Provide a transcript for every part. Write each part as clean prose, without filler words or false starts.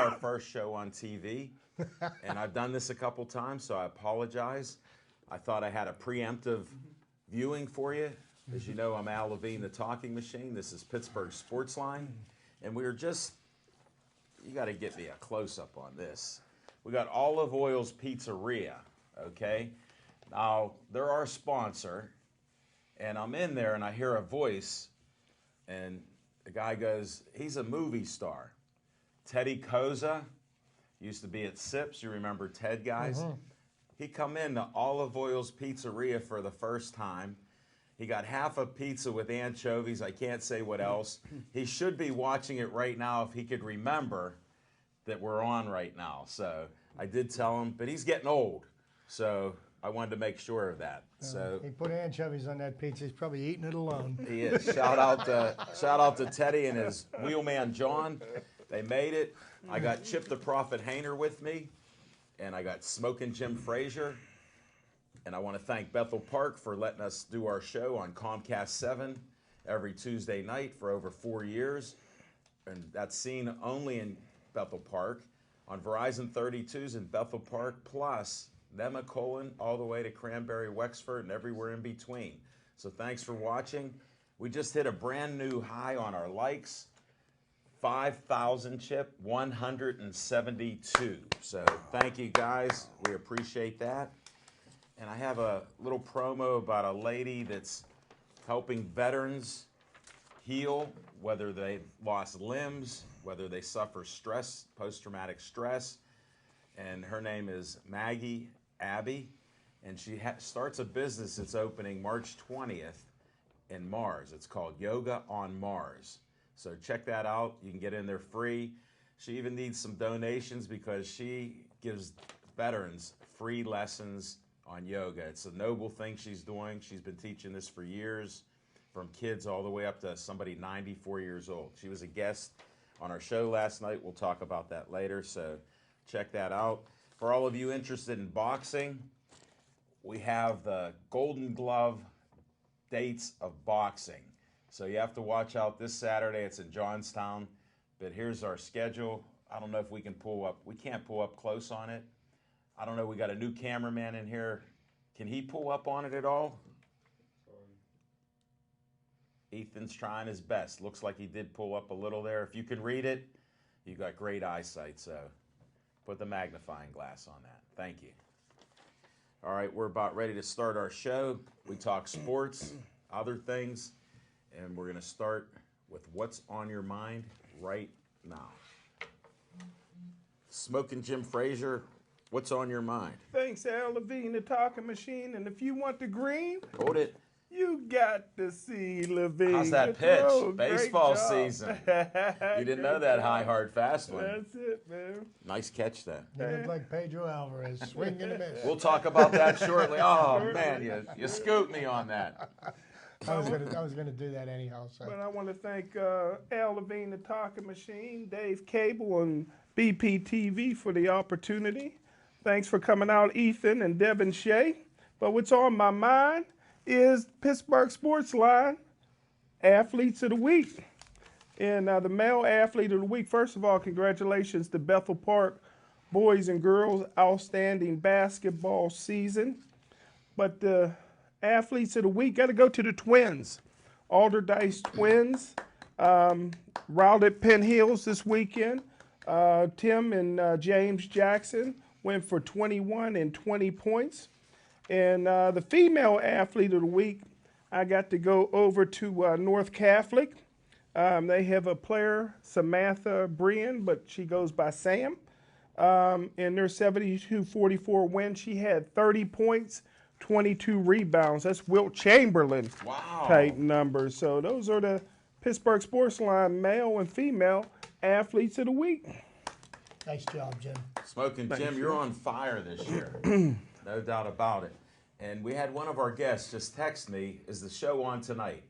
our first show on TV, and I've done this a couple times, so I apologize. I thought I had a preemptive viewing for you. As you know, I'm Al Levine, the Talking Machine. This is Pittsburgh Sportsline, and we were just, you got to get me a close-up on this. We got Olive Oil's Pizzeria, okay? Now, they're our sponsor, and I'm in there, and I hear a voice, and the guy goes, he's a movie star. Teddy Koza used to be at Sips. You remember Ted, guys? Mm-hmm. He come in to Olive Oil's Pizzeria for the first time. He got half a pizza with anchovies. I can't say what else. He should be watching it right now if he could remember that we're on right now. So I did tell him, but he's getting old. So I wanted to make sure of that. So he put anchovies on that pizza. He's probably eating it alone. He is. Shout out to Teddy and his wheelman John. They made it. I got Chip the Prophet Hayner with me, and I got Smoking Jim Frazier. And I want to thank Bethel Park for letting us do our show on Comcast 7 every Tuesday night for over 4 years. And that's seen only in Bethel Park, on Verizon 32s in Bethel Park, plus Nemacolin all the way to Cranberry, Wexford, and everywhere in between. So thanks for watching. We just hit a brand new high on our likes. 5,000, Chip, 172. So thank you, guys. We appreciate that. And I have a little promo about a lady that's helping veterans heal, whether they've lost limbs, whether they suffer stress, post-traumatic stress. And her name is Maggie Abbey. And she starts a business that's opening March 20th in Mars. It's called Yoga on Mars. So check that out. You can get in there free. She even needs some donations because she gives veterans free lessons on yoga. It's a noble thing she's doing. She's been teaching this for years, from kids all the way up to somebody 94 years old. She was a guest on our show last night. We'll talk about that later, so check that out. For all of you interested in boxing, we have the Golden Glove dates of boxing. So you have to watch out this Saturday. It's in Johnstown. But here's our schedule. I don't know if we can pull up. We can't pull up close on it. I don't know. We got a new cameraman in here. Can he pull up on it at all? Ethan's trying his best. Looks like he did pull up a little there. If you can read it, you got great eyesight. So put the magnifying glass on that. Thank you. All right, we're about ready to start our show. We talk sports, other things. And we're going to start with what's on your mind right now. Smoking Jim Frazier, what's on your mind? Thanks, Al Levine, the Talking Machine. And if you want the green, hold it. You got to see Levine. How's that pitch? Baseball season. You didn't know that high, hard, fast one. That's it, man. Nice catch, that. You look like Pedro Alvarez, swing and a miss. We'll talk about that shortly. Oh, man, you scooped me on that. I was gonna do that anyhow. So. But I want to thank Al Levine, the Talking Machine, Dave Cable, and BPTV for the opportunity. Thanks for coming out, Ethan and Devin Shea. But what's on my mind is Pittsburgh Sportsline Athletes of the Week. And the male athlete of the week, first of all, congratulations to Bethel Park boys and girls, outstanding basketball season. But the athletes of the week got to go to the Twins. Alderdice Twins routed Penn Hills this weekend. Tim and James Jackson went for 21 and 20 points. And the female athlete of the week, I got to go over to North Catholic. They have a player, Samantha Brian, but she goes by Sam. In their 72-44 win, she had 30 points, 22 rebounds. That's Wilt Chamberlain type numbers. So those are the Pittsburgh Sportsline male and female athletes of the week. Nice job, Jim. Smoking Jim, you're on fire this year. No doubt about it. And we had one of our guests just text me, is the show on tonight?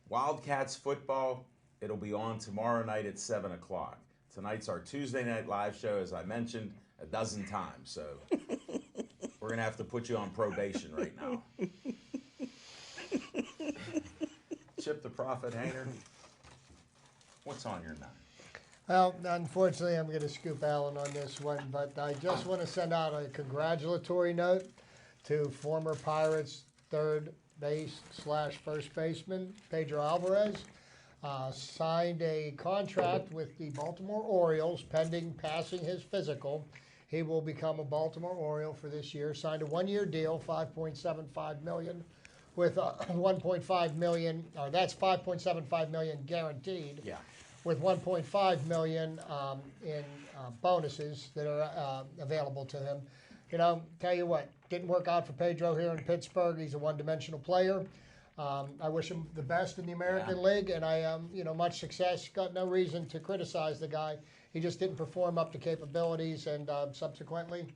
Wildcats football, it'll be on tomorrow night at 7 o'clock. Tonight's our Tuesday night live show, as I mentioned, a dozen times. So we're going to have to put you on probation right now. Chip the Prophet Hayner, what's on your mind? Well, unfortunately, I'm going to scoop Alan on this one, but I just want to send out a congratulatory note to former Pirates third base / first baseman Pedro Alvarez. Signed a contract with the Baltimore Orioles pending passing his physical. He will become a Baltimore Oriole for this year. Signed a one-year deal, $5.75 million, with 1.5 million. That's 5.75 million guaranteed. Yeah. With 1.5 million in bonuses that are available to him. You know, tell you what, didn't work out for Pedro here in Pittsburgh. He's a one-dimensional player. I wish him the best in the American League, and I, much success. Got no reason to criticize the guy. He just didn't perform up to capabilities, and subsequently,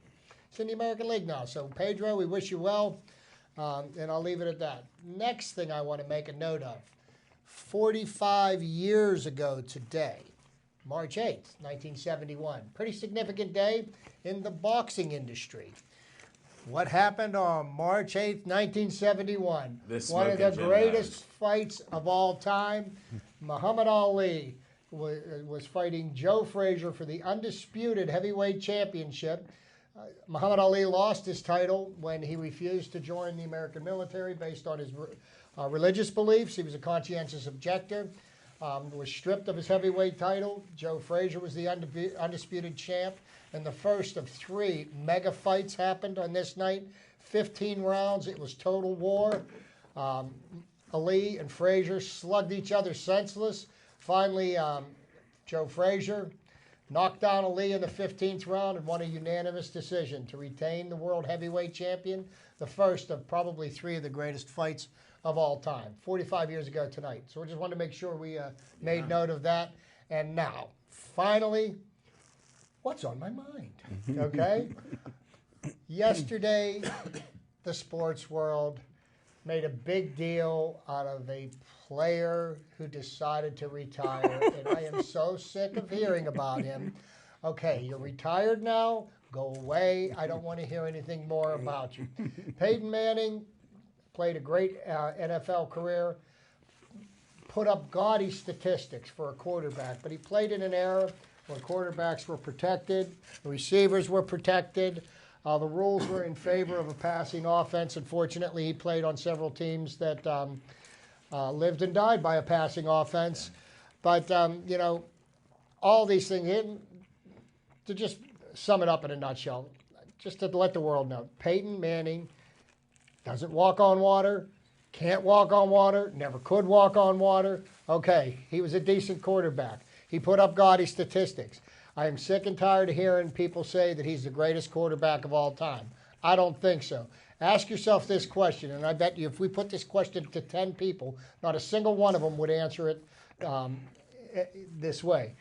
he's in the American League now. So, Pedro, we wish you well, and I'll leave it at that. Next thing I want to make a note of. 45 years ago today, March 8th, 1971. Pretty significant day in the boxing industry. What happened on March 8th, 1971? One of the greatest fights of all time. Muhammad Ali was fighting Joe Frazier for the undisputed heavyweight championship. Muhammad Ali lost his title when he refused to join the American military based on his religious beliefs. He was a conscientious objector. Was stripped of his heavyweight title. Joe Frazier was the undisputed champ. And the first of 3 mega fights happened on this night. 15 rounds. It was total war. Ali and Frazier slugged each other senseless. Finally, Joe Frazier knocked down Ali in the 15th round and won a unanimous decision to retain the world heavyweight champion. The first of probably 3 of the greatest fights of all time, 45 years ago tonight. So we just wanted to make sure we made note of that. And now, finally, what's on my mind? Okay? Yesterday, the sports world made a big deal out of a player who decided to retire. And I am so sick of hearing about him. Okay, you're retired now. Go away. I don't want to hear anything more about you. Peyton Manning played a great NFL career, put up gaudy statistics for a quarterback, but he played in an era where quarterbacks were protected, the receivers were protected, the rules were in favor of a passing offense. Unfortunately, he played on several teams that lived and died by a passing offense. But, all these things, to just sum it up in a nutshell, just to let the world know, Peyton Manning doesn't walk on water, can't walk on water, never could walk on water. Okay, he was a decent quarterback. He put up gaudy statistics. I am sick and tired of hearing people say that he's the greatest quarterback of all time. I don't think so. Ask yourself this question, and I bet you if we put this question to 10 people, not a single one of them would answer it this way.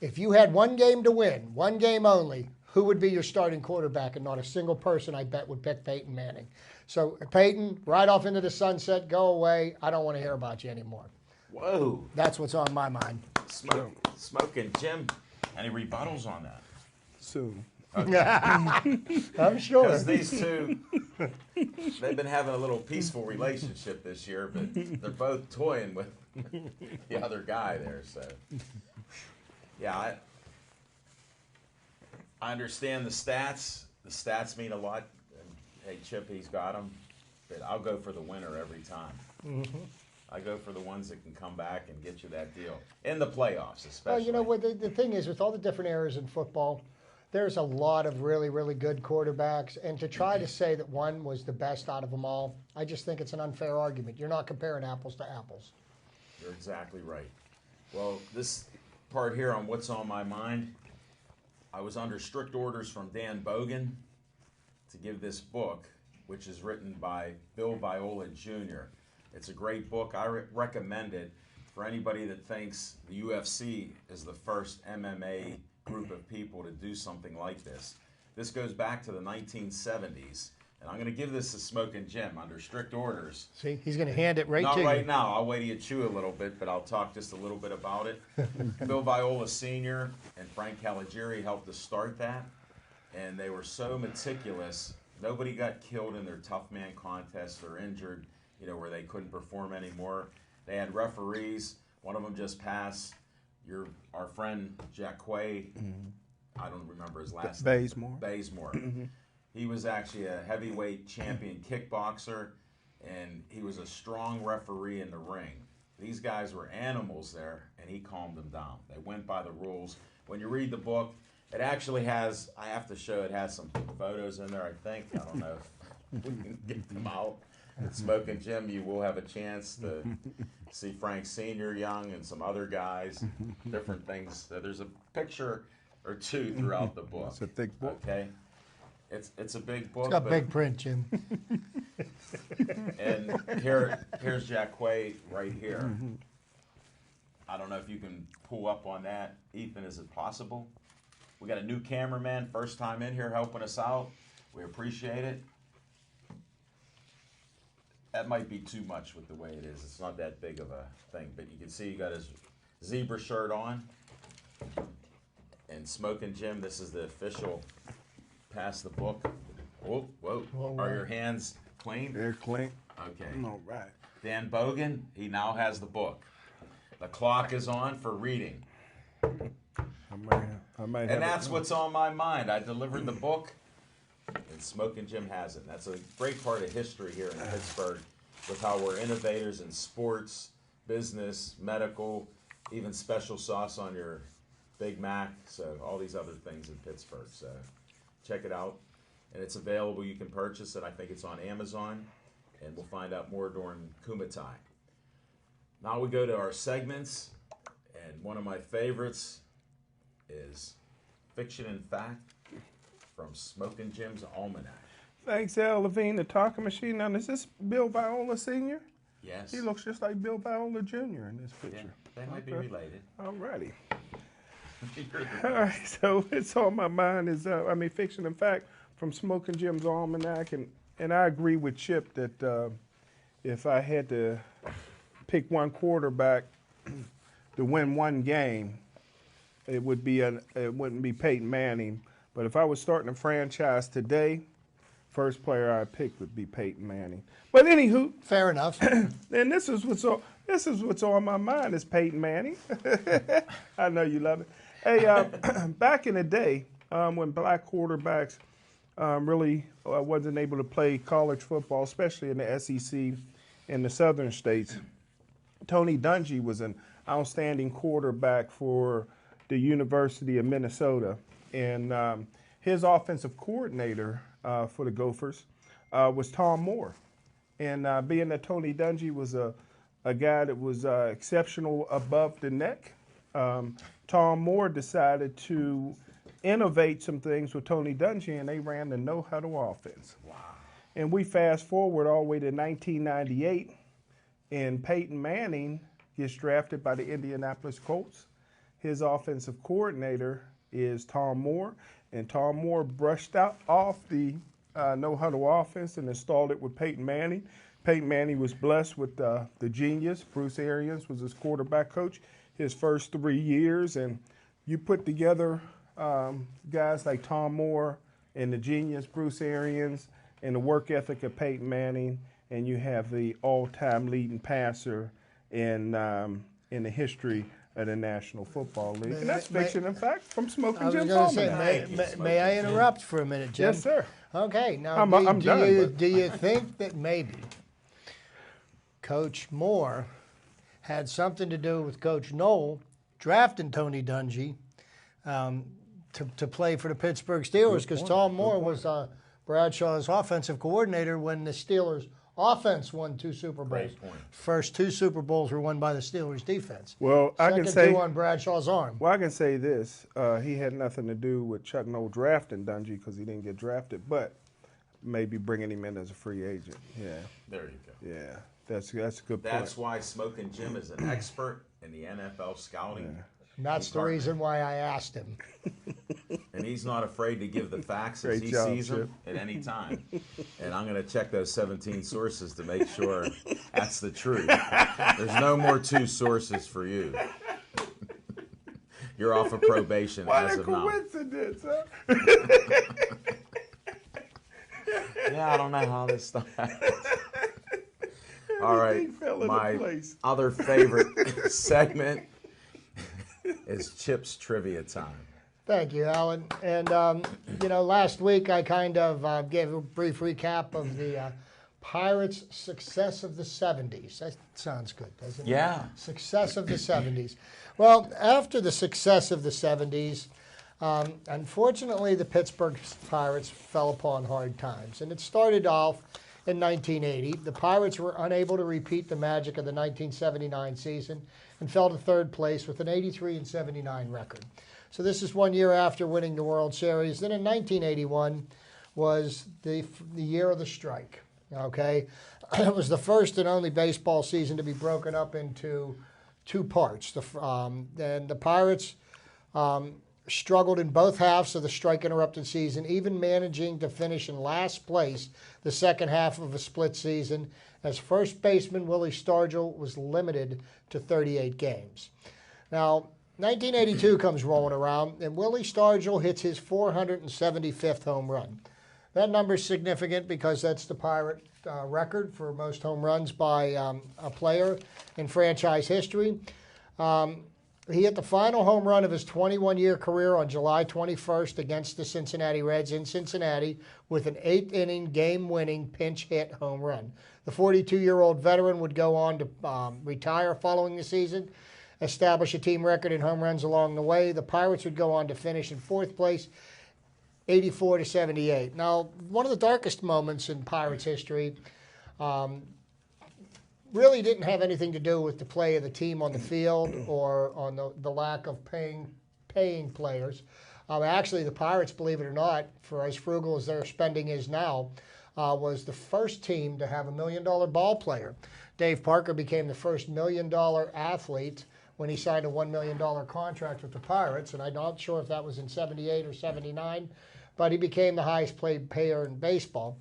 If you had one game to win, one game only, who would be your starting quarterback? And not a single person, I bet, would pick Peyton Manning. So, Peyton, right off into the sunset, go away. I don't want to hear about you anymore. Whoa. That's what's on my mind. Smoking Jim. Any rebuttals on that? Soon. I'm sure. Because these two, they've been having a little peaceful relationship this year, but they're both toying with the other guy there. So, yeah, I understand the stats. The stats mean a lot. Hey, Chip, he's got them. But I'll go for the winner every time. Mm-hmm. I go for the ones that can come back and get you that deal. In the playoffs, especially. Well, you know what? The thing is, with all the different eras in football, there's a lot of really, really good quarterbacks. And to try to say that one was the best out of them all, I just think it's an unfair argument. You're not comparing apples to apples. You're exactly right. Well, this part here on what's on my mind, I was under strict orders from Dan Bogan to give this book, which is written by Bill Viola Jr. It's a great book. I recommend it for anybody that thinks the UFC is the first MMA group of people to do something like this. This goes back to the 1970s. And I'm going to give this to Smoking Jim under strict orders. See, he's going to hand it right Not to you. right now. I'll wait till you chew a little bit, but I'll talk just a little bit about it. Bill Viola Sr. and Frank Caligiuri helped to start that. And they were so meticulous. Nobody got killed in their tough man contests or injured, where they couldn't perform anymore. They had referees. One of them just passed. our friend Jack Quay. I don't remember his last name. Bazemore. He was actually a heavyweight champion kickboxer, and he was a strong referee in the ring. These guys were animals there, and he calmed them down. They went by the rules. When you read the book, it actually has, I have to show, it has some photos in there, I think. I don't know if we can get them out. At Smoking Jim, you will have a chance to see Frank Sr. young and some other guys, different things. So there's a picture or two throughout the book. It's a thick book. Okay. It's a big book. It's got but- big print, Jim. And here's Jack Quay right here. I don't know if you can pull up on that. Ethan, is it possible? We got a new cameraman, first time in here helping us out. We appreciate it. That might be too much with the way it is. It's not that big of a thing, but you can see he got his zebra shirt on. And Smoking Jim, this is the official pass the book. Whoa, whoa. Whoa, Are whoa. your hands clean? They're clean. Okay. All right. Dan Bogan, he now has the book. The clock is on for reading. I might have And that's it. what's on my mind. I delivered the book, and Smoking Jim has it. That's a great part of history here in Pittsburgh with how we're innovators in sports, business, medical, even special sauce on your Big Mac. So all these other things in Pittsburgh. So check it out. And it's available. You can purchase it. I think it's on Amazon. And we'll find out more during Kumatai. Now we go to our segments. And one of my favorites is Fiction and Fact from Smoking Jim's Almanac. Thanks, Al Levine, the talking machine. Now, is this Bill Viola Sr.? Yes. He looks just like Bill Viola Jr. in this Yeah, picture. they might be Okay. related. All righty. You're the- All right, so it's on my mind is, Fiction and Fact from Smoking Jim's Almanac. And I agree with Chip that if I had to pick one quarterback to win one game, it wouldn't be Peyton Manning. But if I was starting a franchise today, first player I'd pick would be Peyton Manning. But anywho, Fair enough. and this is what's on my mind is Peyton Manning. I know you love it. Hey, back in the day when black quarterbacks really wasn't able to play college football, especially in the SEC in the southern states, Tony Dungy was an outstanding quarterback for the University of Minnesota, and his offensive coordinator for the Gophers was Tom Moore. And being that Tony Dungy was a guy that was exceptional above the neck, Tom Moore decided to innovate some things with Tony Dungy, and they ran the no-huddle offense. Wow. And we fast forward all the way to 1998, and Peyton Manning gets drafted by the Indianapolis Colts. His offensive coordinator is Tom Moore, and Tom Moore brushed off the no-huddle offense and installed it with Peyton Manning. Peyton Manning was blessed with the genius. Bruce Arians was his quarterback coach his first 3 years, and you put together guys like Tom Moore and the genius Bruce Arians and the work ethic of Peyton Manning, and you have the all-time leading passer in the history of the National Football League. And that's Fiction and Fact from I Smoking was Jim's going to say, Almanac. may I interrupt for a minute, Jim? Yes, sir. Okay, now I'm do done, you, but- do you think that maybe Coach Moore had something to do with Coach Knoll drafting Tony Dungy to play for the Pittsburgh Steelers? Because Tom Moore was Bradshaw's offensive coordinator when the Steelers' offense won 2 Super Bowls. Great point. First 2 Super Bowls were won by the Steelers' defense. Well, I can Second say 2 on Bradshaw's arm. Well, I can say this: he had nothing to do with Chuck Noll drafting Dungy because he didn't get drafted, but maybe bringing him in as a free agent. Yeah, There you go. yeah, that's a good That's point. why Smoking Jim is an expert in the NFL scouting. And that's the reason why I asked him. And he's not afraid to give the facts as Great he job, sees them at any time. And I'm going to check those 17 sources to make sure that's the truth. There's no more 2 sources for you. You're off of probation What as a of now. coincidence, huh? Yeah, I don't know how this stuff happens. All right, Everything fell into my place. other favorite segment It's Chip's trivia time. Thank you, Alan. And, last week I kind of gave a brief recap of the Pirates' success of the 70s. That sounds good, doesn't it? Yeah. Success of the 70s. Well, after the success of the 70s, unfortunately, the Pittsburgh Pirates fell upon hard times. And it started off in 1980. The Pirates were unable to repeat the magic of the 1979 season and fell to third place with an 83-79 record. So this is 1 year after winning the World Series. Then in 1981 was the year of the strike. Okay, it was the first and only baseball season to be broken up into two parts. And the Pirates struggled in both halves of the strike-interrupted season, even managing to finish in last place the second half of a split season, as first baseman Willie Stargell was limited to 38 games. Now, 1982 comes rolling around, and Willie Stargell hits his 475th home run. That number is significant because that's the Pirate record for most home runs by a player in franchise history. He hit the final home run of his 21-year career on July 21st against the Cincinnati Reds in Cincinnati with an eighth-inning, game-winning pinch hit home run. The 42-year-old veteran would go on to retire following the season, establish a team record in home runs along the way. The Pirates would go on to finish in fourth place, 84-78. Now, one of the darkest moments in Pirates history really didn't have anything to do with the play of the team on the field or on the lack of paying players. Actually, the Pirates, believe it or not, for as frugal as their spending is now, was the first team to have a $1 million ball player. Dave Parker became the first $1 million athlete when he signed a $1 million contract with the Pirates, and I'm not sure if that was in 78 or 79, but he became the highest paid player in baseball.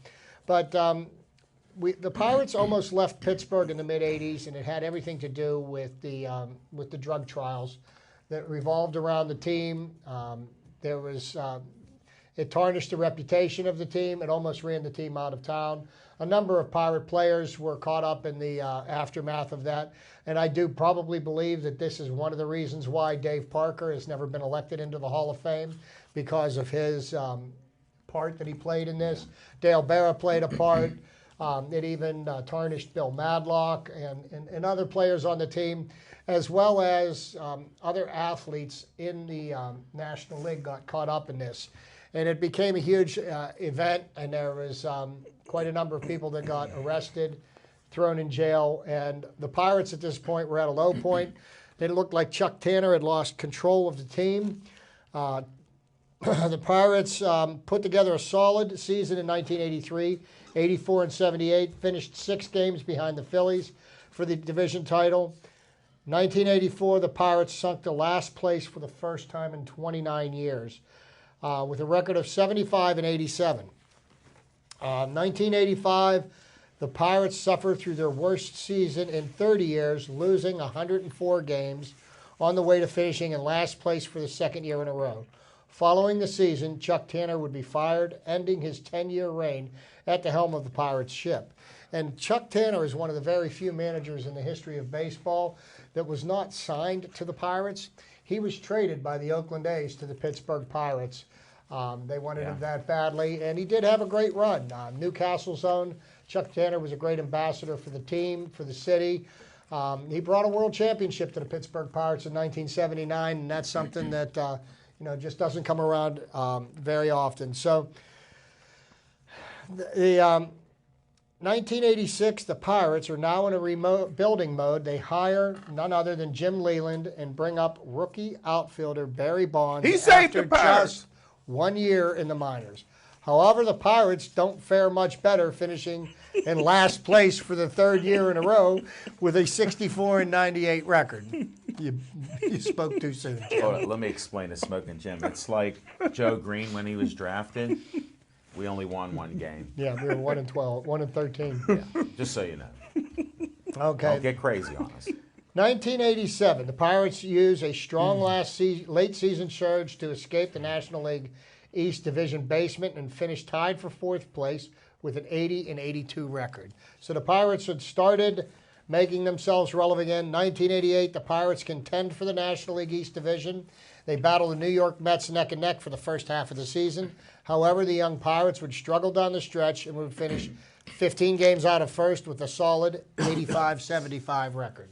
But the Pirates almost left Pittsburgh in the mid-'80s, and it had everything to do with the drug trials that revolved around the team. It tarnished the reputation of the team. It almost ran the team out of town. A number of Pirate players were caught up in the aftermath of that, and I do probably believe that this is one of the reasons why Dave Parker has never been elected into the Hall of Fame, because of his part that he played in this. Dale Berra played a part. It even tarnished Bill Madlock and other players on the team, as well as other athletes in the National League got caught up in this. And it became a huge event, and there was quite a number of people that got arrested, thrown in jail, and the Pirates at this point were at a low point. It looked like Chuck Tanner had lost control of the team. The Pirates put together a solid season in 1983, 84-78, finished 6 games behind the Phillies for the division title. 1984, the Pirates sunk to last place for the first time in 29 years. With a record of 75-87. 1985, the Pirates suffered through their worst season in 30 years, losing 104 games on the way to finishing in last place for the second year in a row. Following the season, Chuck Tanner would be fired, ending his 10-year reign at the helm of the Pirates ship. And Chuck Tanner is one of the very few managers in the history of baseball that was not signed to the Pirates. He was traded by the Oakland A's to the Pittsburgh Pirates. They wanted him that badly, and he did have a great run. Newcastle's own Chuck Tanner was a great ambassador for the team, for the city. He brought a world championship to the Pittsburgh Pirates in 1979, and that's something that just doesn't come around very often. So the 1986, the Pirates are now in a remote building mode. They hire none other than Jim Leland and bring up rookie outfielder Barry Bonds. He saved the Pirates. Just 1 year in the minors. However, the Pirates don't fare much better, finishing in last place for the third year in a row with a 64-98 record. You spoke too soon. Hold on, let me explain to Smoking Jim. It's like Joe Green when he was drafted. We only won 1 game. Yeah, we were 1-12, 1-13. Yeah, just so you know. Okay. Don't get crazy on us. 1987, the Pirates used a strong late season surge to escape the National League East Division basement and finished tied for fourth place with an 80-82 record. So the Pirates had started making themselves relevant again. 1988, the Pirates contend for the National League East Division. They battle the New York Mets neck and neck for the first half of the season. However, the young Pirates would struggle down the stretch and would finish 15 games out of first with a solid 85-75 record.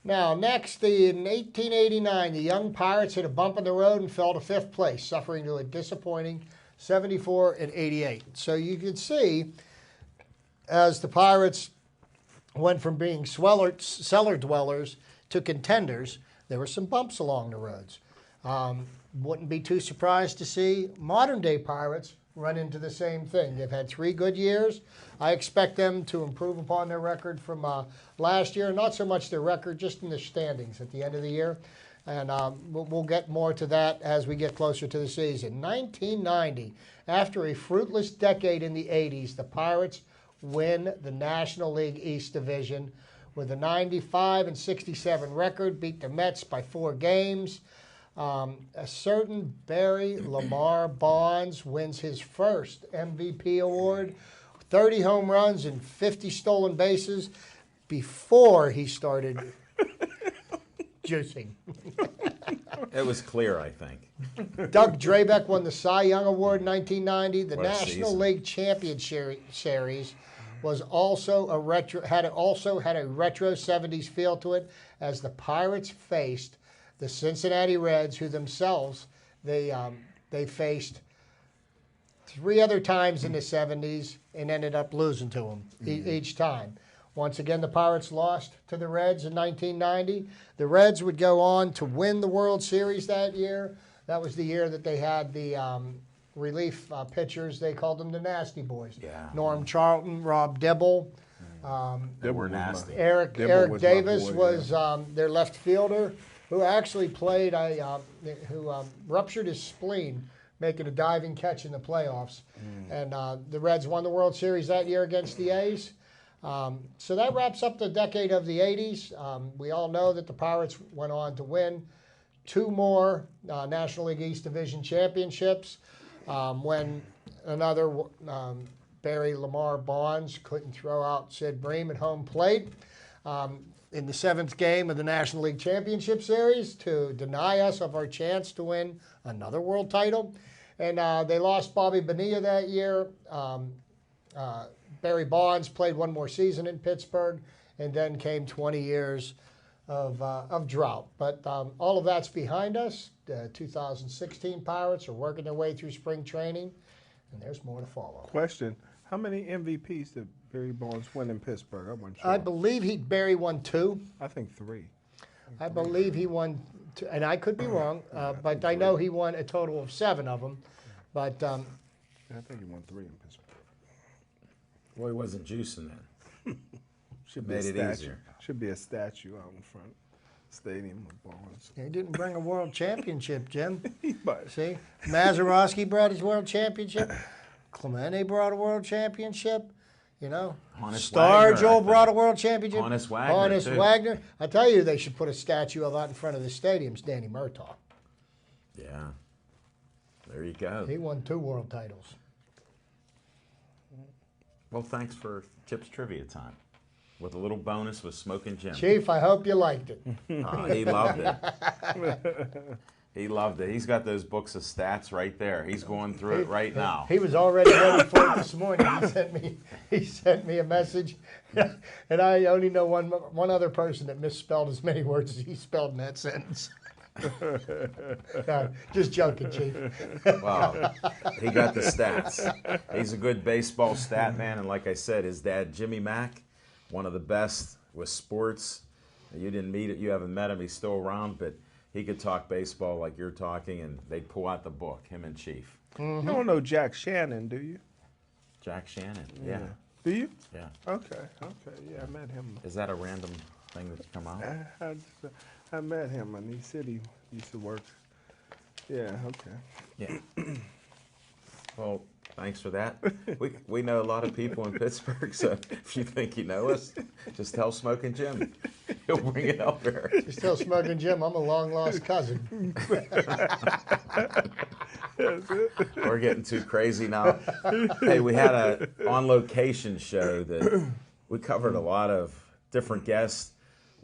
Now, next, in 1889, the young Pirates hit a bump in the road and fell to 5th place, suffering to a disappointing 74-88. So you can see, as the Pirates went from being cellar dwellers to contenders, there were some bumps along the roads. Wouldn't be too surprised to see modern-day Pirates run into the same thing. They've had 3 good years. I expect them to improve upon their record from last year. Not so much their record, just in the standings at the end of the year. And we'll get more to that as we get closer to the season. 1990, after a fruitless decade in the 80s, the Pirates win the National League East Division with a 95-67 record, beat the Mets by 4 games. A certain Barry Lamar Bonds wins his first MVP award, 30 home runs and 50 stolen bases before he started juicing. It was clear, I think. Doug Drabeck won the Cy Young Award in 1990. The What a National season. League Championship Series was also a retro 70s feel to it, as the Pirates faced the Cincinnati Reds, who themselves they faced 3 other times in the 70s and ended up losing to them each time. Once again, the Pirates lost to the Reds in 1990. The Reds would go on to win the World Series that year. That was the year that they had the relief pitchers. They called them the Nasty Boys. Yeah. Norm Charlton, Rob Dibble. They were nasty. Eric Dibble was my Davis boy, was their left fielder, who actually played who ruptured his spleen making a diving catch in the playoffs. And the Reds won the World Series that year against the A's. So that wraps up the decade of the 80s. We all know that the Pirates went on to win 2 more National League East Division championships when another Barry Lamar Bonds couldn't throw out Sid Bream at home plate in the 7th game of the National League Championship Series to deny us of our chance to win another world title. And they lost Bobby Bonilla that year. Barry Bonds played 1 more season in Pittsburgh, and then came 20 years of drought. But all of that's behind us. The 2016 Pirates are working their way through spring training, and there's more to follow. Question: how many MVPs did Barry Bonds win in Pittsburgh? I wasn't sure. I believe Barry won 2. I think 3. I believe he won 2, and I could be wrong, but I know he won a total of 7 of them. But I think he won 3 in Pittsburgh. Well, he wasn't juicing then. Should Made be a it statue. easier. Should be a statue out in front stadium with Bonds. he didn't bring a world championship, Jim. But See, Mazeroski brought his world championship. Clemente brought a world championship. You know, Honest Wagner, I Stargell think. brought a world championship. Honest Wagner, Honest too. Wagner. I tell you, they should put a statue of that in front of the stadiums. Danny Murtaugh. Yeah. There you go. He won 2 world titles. Well, thanks for Chip's Trivia Time. With a little bonus with Smoking Jim. Chief, I hope you liked it. He loved it. He loved it. He's got those books of stats right there. He's going through it right now. He was already ready for it this morning. He sent me a message, and I only know one other person that misspelled as many words as he spelled in that sentence. No, just joking, Chief. Well, he got the stats. He's a good baseball stat man, and like I said, his dad, Jimmy Mack, one of the best with sports. You didn't meet it, you haven't met him, he's still around, but he could talk baseball like you're talking, and they'd pull out the book, him and Chief. you don't know Jack Shannon, do you? Jack Shannon, yeah. Do you? Yeah. Okay. Yeah, I met him. Is that a random thing that's come out? I met him, and he said he used to work. Yeah. Okay. Yeah. Well, thanks for that. We know a lot of people in Pittsburgh, so if you think you know us, just tell Smoking Jim. He'll bring it up here. Just tell Smoking Jim I'm a long-lost cousin. We're getting too crazy now. Hey, we had a on-location show that we covered a lot of different guests.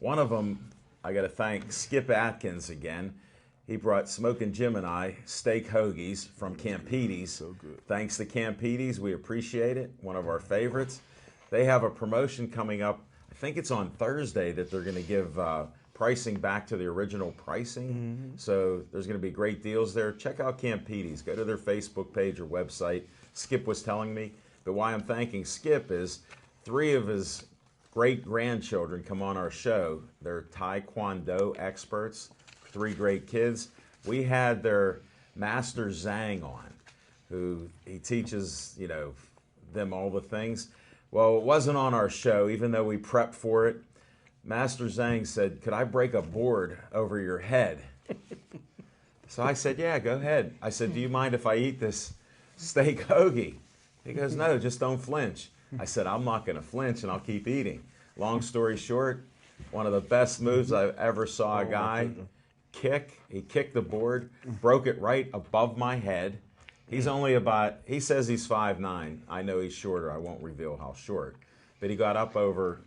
One of them, I got to thank Skip Atkins again. He brought Smoking Jim and I steak hoagies from Campides. So good. Thanks to Campides, we appreciate it. One of our favorites. They have a promotion coming up. I think it's on Thursday that they're going to give pricing back to the original pricing. So there's going to be great deals there. Check out Campides. Go to their Facebook page or website. Skip was telling me. But why I'm thanking Skip is 3 of his great-grandchildren come on our show. They're Taekwondo experts, 3 great kids. We had their Master Zhang on, who he teaches, them all the things. Well, it wasn't on our show, even though we prepped for it. Master Zhang said, "Could I break a board over your head?" So I said, "Yeah, go ahead." I said, "Do you mind if I eat this steak hoagie?" He goes, "No, just don't flinch." I said, "I'm not going to flinch, and I'll keep eating." Long story short, one of the best moves I ever saw a guy kick. He kicked the board, broke it right above my head. He's only he says he's 5'9". I know he's shorter. I won't reveal how short. But he got up over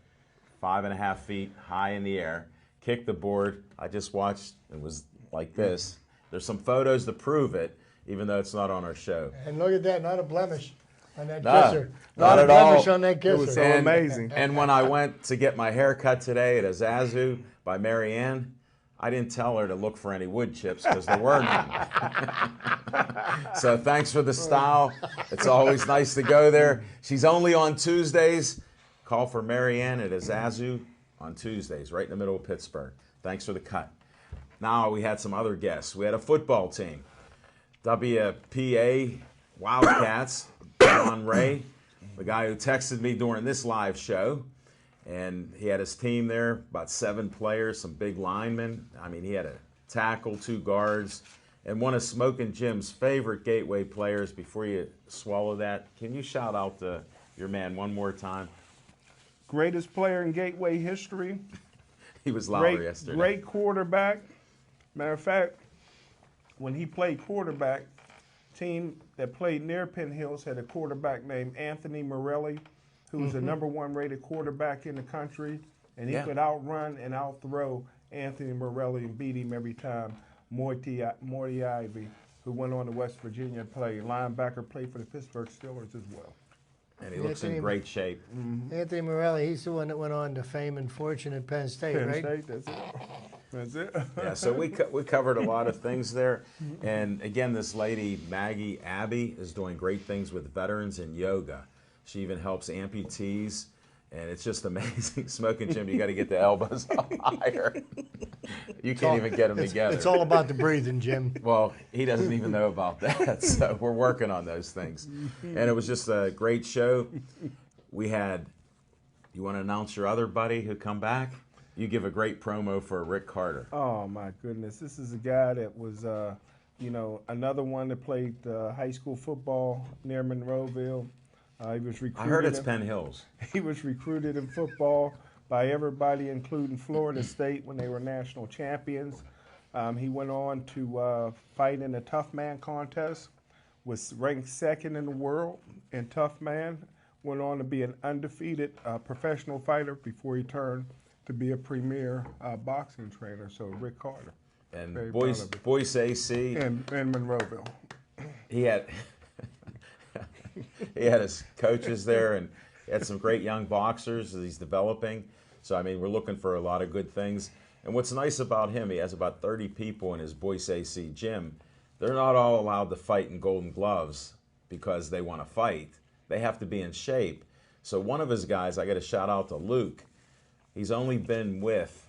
5.5 feet high in the air, kicked the board. I just watched. It was like this. There's some photos to prove it, even though it's not on our show. And look at that, not a blemish on that No, kisser. not Not a at all. blemish on that kisser. It was so amazing. And when I went to get my hair cut today at Azazu by Mary Ann, I didn't tell her to look for any wood chips because there were none. So thanks for the style. It's always nice to go there. She's only on Tuesdays. Call for Mary Ann at Azazu on Tuesdays, right in the middle of Pittsburgh. Thanks for the cut. Now we had some other guests. We had a football team. WPA Wildcats, John Ray, the guy who texted me during this live show. And he had his team there, about 7 players, some big linemen. I mean, he had a tackle, 2 guards, and one of Smoking Jim's favorite Gateway players. Before you swallow that, can you shout out your man one more time? Greatest player in Gateway history. He was louder yesterday. Great quarterback. Matter of fact, when he played quarterback, team that played near Penn Hills had a quarterback named Anthony Morelli, who was the #1 rated quarterback in the country, and he could outrun and outthrow Anthony Morelli and beat him every time. Morty Ivy, who went on to West Virginia to play linebacker, played for the Pittsburgh Steelers as well. And he looks in great shape. Anthony Morelli, he's the one that went on to fame and fortune at Penn State, right? Penn State, that's it. That's it. Yeah, so we covered a lot of things there. And again, this lady, Maggie Abbey, is doing great things with veterans in yoga. She even helps amputees, and it's just amazing. Smoking Jim, you got to get the elbows up higher. You can't even get them together. It's all about the breathing, Jim. Well, he doesn't even know about that, so we're working on those things. And it was just a great show. We had, you want to announce your other buddy who come back? You give a great promo for Rick Carter. Oh, my goodness. This is a guy that was, another one that played high school football near Monroeville. He was recruited. I heard it's Penn Hills. He was recruited in football by everybody, including Florida State, when they were national champions. He went on to fight in the Tough Man contest, was ranked 2nd in the world in Tough Man, went on to be an undefeated professional fighter before he turned to be a premier boxing trainer. So Rick Carter. And Very Boyce AC. In Monroeville. He had he had his coaches there, and he had some great young boxers that he's developing. So, I mean, we're looking for a lot of good things. And what's nice about him, he has about 30 people in his Boyce AC gym. They're not all allowed to fight in Golden Gloves because they want to fight. They have to be in shape. So one of his guys, I got to shout out to Luke. He's only been with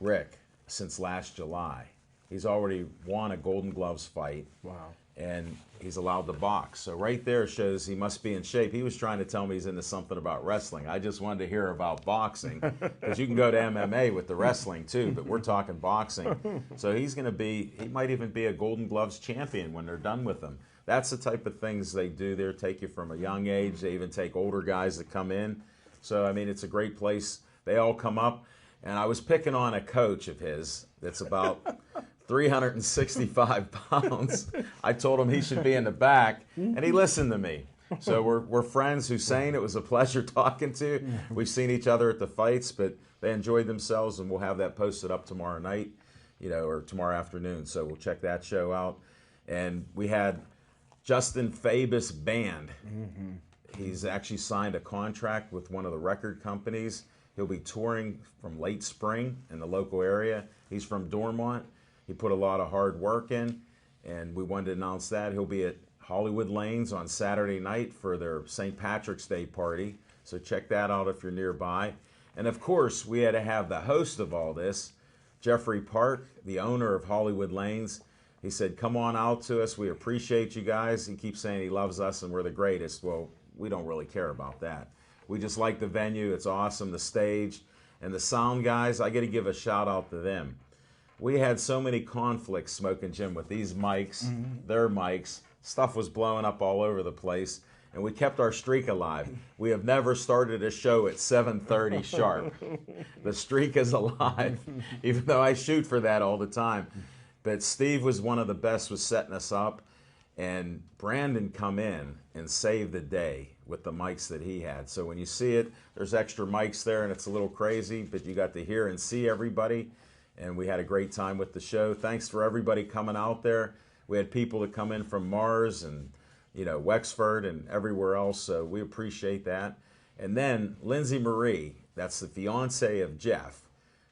Rick since last July. He's already won a Golden Gloves fight. Wow. And he's allowed to box. So right there shows he must be in shape. He was trying to tell me he's into something about wrestling. I just wanted to hear about boxing, because you can go to MMA with the wrestling too, but we're talking boxing. So he might even be a Golden Gloves champion when they're done with him. That's the type of things they do there, take you from a young age. They even take older guys that come in. So, I mean, it's a great place. They all come up. And I was picking on a coach of his that's about 365 pounds. I told him he should be in the back, and he listened to me. So we're friends. Hussein, it was a pleasure talking to you. We've seen each other at the fights, but they enjoyed themselves, and we'll have that posted up tomorrow night, or tomorrow afternoon. So we'll check that show out. And we had Justin Fabus Band. He's actually signed a contract with one of the record companies. He'll be touring from late spring in the local area. He's from Dormont. He put a lot of hard work in, and we wanted to announce that. He'll be at Hollywood Lanes on Saturday night for their St. Patrick's Day party. So check that out if you're nearby. And of course, we had to have the host of all this, Jeffrey Park, the owner of Hollywood Lanes. He said, come on out to us. We appreciate you guys. He keeps saying he loves us and we're the greatest. Well, we don't really care about that. We just like the venue. It's awesome, the stage. And the sound guys, I got to give a shout out to them. We had so many conflicts, Smoking Jim, with these mics, their mics. Stuff was blowing up all over the place, and we kept our streak alive. We have never started a show at 7:30 sharp. The streak is alive, even though I shoot for that all the time. But Steve was one of the best with setting us up, and Brandon come in and saved the day with the mics that he had. So when you see it, there's extra mics there, and it's a little crazy, but you got to hear and see everybody. And we had a great time with the show. Thanks for everybody coming out there. We had people that come in from Mars and, Wexford and everywhere else, so we appreciate that. And then Lindsay Marie, that's the fiance of Jeff,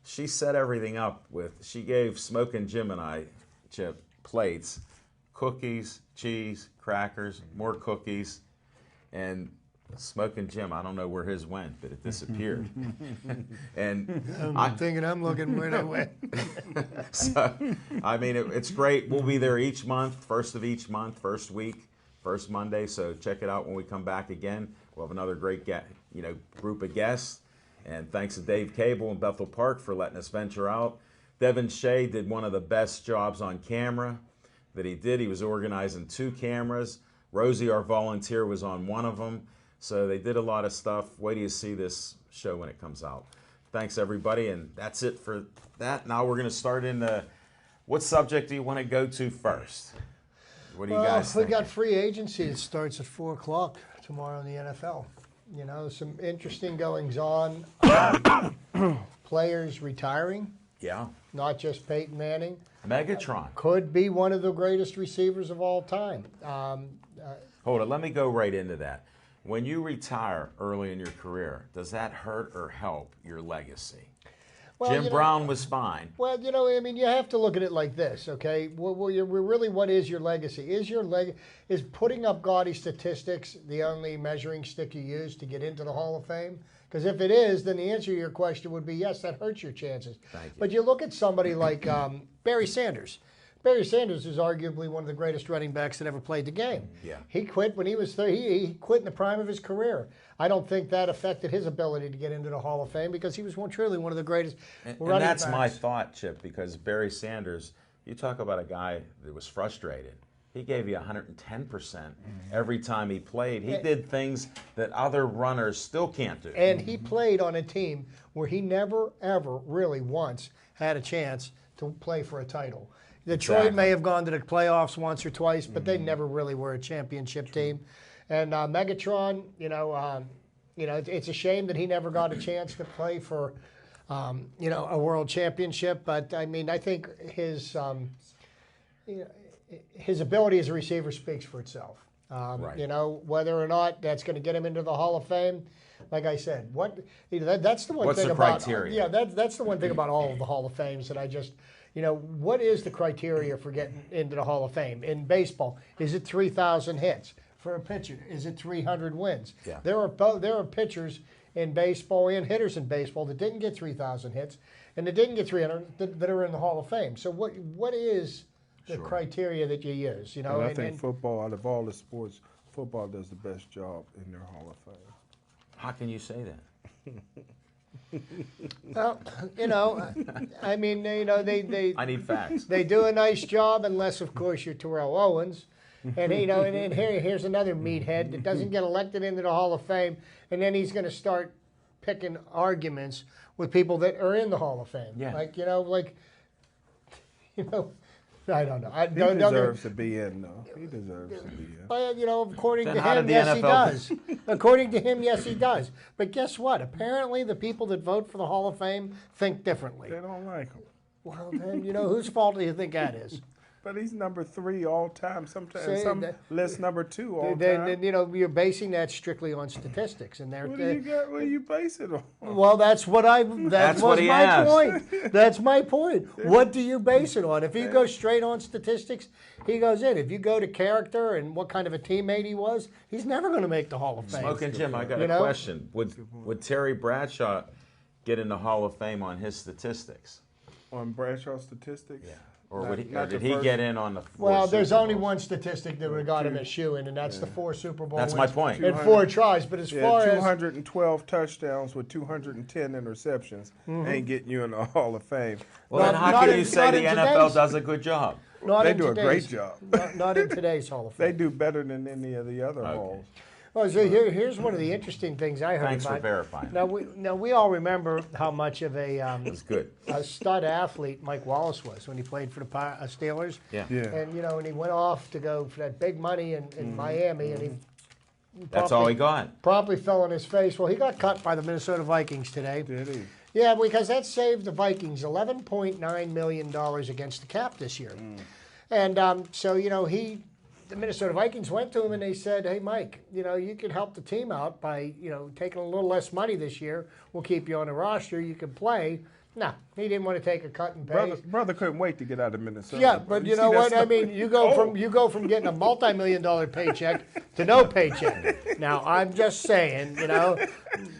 she set everything up she gave Smokin' Jim and I, Chip, plates, cookies, cheese, crackers, more cookies, and Smokin' Jim, I don't know where his went, but it disappeared. And I'm thinking I'm looking where they went. So, it's great. We'll be there each month, first of each month, first week, first Monday. So check it out when we come back again. We'll have another great group of guests. And thanks to Dave Cable and Bethel Park for letting us venture out. Devin Shea did one of the best jobs on camera that he did. He was organizing 2 cameras. Rosie, our volunteer, was on one of them. So they did a lot of stuff. Wait till you see this show when it comes out. Thanks, everybody, and that's it for that. Now we're going to start into what subject do you want to go to first? What do you guys think? We got free agency. It starts at 4 o'clock tomorrow in the NFL. Some interesting goings on. Players retiring. Yeah. Not just Peyton Manning. Megatron. Could be one of the greatest receivers of all time. Hold it. Let me go right into that. When you retire early in your career, does that hurt or help your legacy? Well, Jim Brown was fine. Well, you have to look at it like this, okay? Really, what is your legacy? Is putting up gaudy statistics the only measuring stick you use to get into the Hall of Fame? Because if it is, then the answer to your question would be yes, that hurts your chances. Thank you. But you look at somebody like Barry Sanders. Barry Sanders is arguably one of the greatest running backs that ever played the game. Yeah. He quit when he was 30. He quit in the prime of his career. I don't think that affected his ability to get into the Hall of Fame because he was truly one of the greatest running and that's backs. my thought, Chip, because Barry Sanders, you talk about a guy that was frustrated. He gave you 110% every time he played. He did things that other runners still can't do. And he played on a team where he never, ever really once had a chance to play for a title. Detroit Exactly. may have gone to the playoffs once or twice, but they never really were a championship team. And Megatron, it's a shame that he never got a chance to play for, a world championship. But I think his ability as a receiver speaks for itself. Right. Whether or not that's going to get him into the Hall of Fame, like I said, that's the one What's thing the about criteria? Yeah, that's the one thing about all of the Hall of Fames that I just. What is the criteria for getting into the Hall of Fame? In baseball, is it 3,000 hits? For a pitcher, is it 300 wins? Yeah. There are pitchers in baseball and hitters in baseball that didn't get 3,000 hits and that didn't get 300 that are in the Hall of Fame. So what is the criteria that you use? And I think football, out of all the sports, football does the best job in their Hall of Fame. How can you say that? Well, I need facts. They do a nice job, unless, of course, you're Terrell Owens. And, and here's another meathead that doesn't get elected into the Hall of Fame, and then he's going to start picking arguments with people that are in the Hall of Fame. Yeah. I don't know. I He don't deserves to be in, though. He deserves to be in. Well, you know, according Then to how him, did the yes, he NFL does. According to him, yes, he does. But guess what? Apparently, the people that vote for the Hall of Fame think differently. They don't like him. Well, then, you know, whose fault do you think that is? But he's number 3 all time. Sometimes Say some that- list number 2 all Then, time. you know, you're basing that strictly on statistics, and What do you got? What do you base it on? well, that's what I. That That's was what he my asked. point. That's my point. What do you base it on? If you go straight on statistics, he goes in. If you go to character and what kind of a teammate he was, he's never going to make the Hall of Fame. Smoking Jim, I got You a know? question. Would Terry Bradshaw get in the Hall of Fame on his statistics? On Bradshaw statistics? Or, Not- would he, or not did the he first- get in on the four Well, there's Super only Bowls? one statistic that would have got him a shoe in, and that's the 4 Super Bowl That's wins my point. in 4 tries. But as Yeah, far as 212 touchdowns with 210 interceptions ain't getting you in the Hall of Fame. Well, then Not- how not can in- you say not the in NFL today's- does a good job? not They in do a great today's- job. Not in today's Hall of Fame. They do better than any of the other halls. Well, so here's one of the interesting things I heard Thanks for about. verifying. Now we all remember how much of a It's good. stud athlete Mike Wallace was when he played for the Steelers. Yeah. Yeah. And you know, and he went off to go for that big money in Miami, and he That's all he got. promptly fell on his face. Well, he got cut by the Minnesota Vikings today. Did he? Yeah, because that saved the Vikings $11.9 million against the cap this year. And so, you know, the Minnesota Vikings went to him and they said, hey, Mike, you know, you could help the team out by, you know, taking a little less money this year. We'll keep you on the roster. You can play. No, he didn't want to take a cut and pay. Brother couldn't wait to get out of Minnesota. Yeah, but you see know that what? I stuff? mean, you go from getting a multi-million-dollar paycheck to no paycheck. Now, I'm just saying, you know,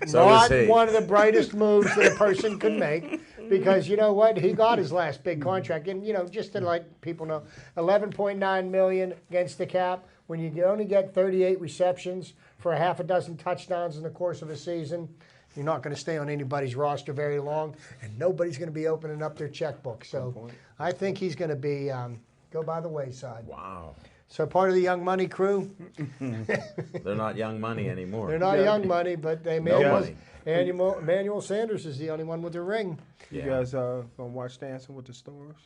So not is he. one of the brightest moves that a person could make, because you know what? He got his last big contract, and you know, just to let people know, $11.9 million against the cap. When you only get 38 receptions for a half a dozen touchdowns in the course of a season, you're not going to stay on anybody's roster very long, and nobody's going to be opening up their checkbook. So I think he's going to be go by the wayside. Wow. So part of the Young Money crew, They're not young money anymore. they're not Young Money, but they No money. Emmanuel Sanders is the only one with a ring. You Yeah. guys gonna watch Dancing with the Stars?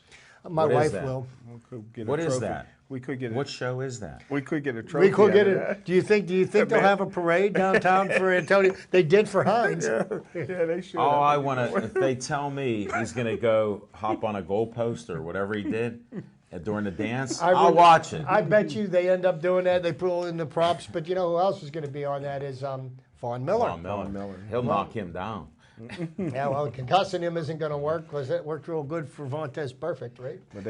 My What is wife that? will. We could get What a is trophy. that? We could get What show is that? We could get a trophy. We could get out of it. that. Do you think they'll man. have a parade downtown for Antonio? They did for Hines. Yeah, they should. Oh, I want to. If they tell me he's going to go hop on a goalpost or whatever he did during the dance, I'll would- watch it. I bet you they end up doing that. They pull in the props, but you know who else is going to be on that is Vaughn Miller. Vaughn Miller. Vaughn Miller. He'll knock him down. Yeah, well, concussing him isn't going to work because it worked real good for Vontez Perfect, right? But